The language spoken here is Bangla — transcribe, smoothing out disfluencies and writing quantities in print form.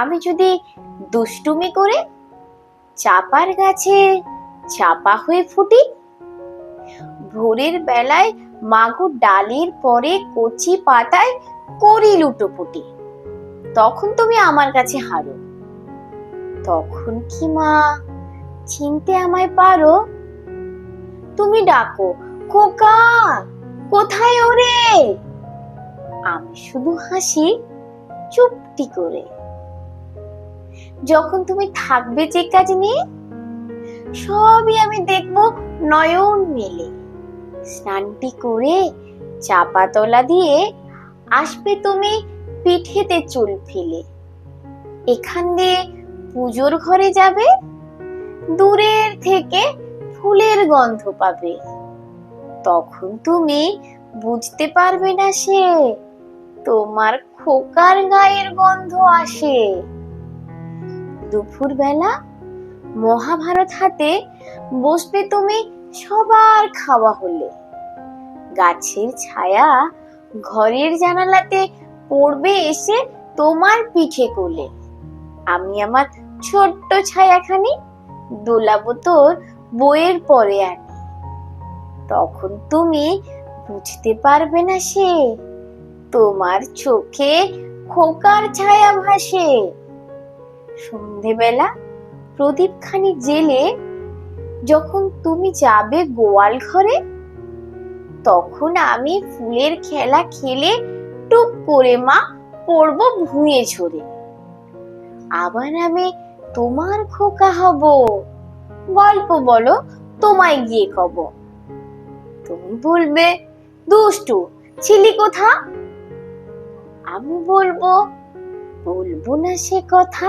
আমি যদি দুষ্টুমি করে চাপার গাছে চাপা হয়ে ফুটি, ভোরের বেলায় মাগো ডালের পরে কচি পাতায় করি লুটোপুটি, তখন তুমি আমার কাছে হারো। তখন কি মা চিনতে আমায় পারো? তুমি ডাকো, খোকা কোথায় ওরে? আমি শুধু হাসি চুপটি করে। যখন তুমি থাকবে যে কাজ নিয়ে, সবই আমি দেখবো নয়ন মেলে। স্নানটি করে চাপা তলা দিয়ে আসবে তুমি পিঠেতে চুল ফেলে। এখান দিয়ে পুজোর ঘরে যাবে, দূরের থেকে ফুলের গন্ধ পাবে। তখন তুমি বুঝতে পারবে না সে তোমার খোকার গায়ের গন্ধ আসে। দুপুর বেলা মহাভারত হাতে বসবে তুমি সবার খাওয়া হলে। গাছের ছায়া ঘরের জানালাতে পড়বে এসে তোমার পিঠে কোলে। আমি আমার ছোট্ট ছায়াখানি দোলাবো তোর বইয়ের পরে আনি। তখন তুমি বুঝতে পারবে না সে তোমার চোখে খোকার ছায়া ভাসে। সন্ধেবেলা প্রদীপখানি জেলে যখন তুমি যাবে গোয়াল ঘরে, তখন আমি ফুলের খেলা খেলে টুপ করে মা পড়বো ভুঁয়ে ঝরে। আবার আমি তোমার খোকা হব, গল্প বলো তোমায় গিয়ে কব। তুমি বলবে দুষ্টু ছিলি কোথা? আমি বলবো না সে কথা।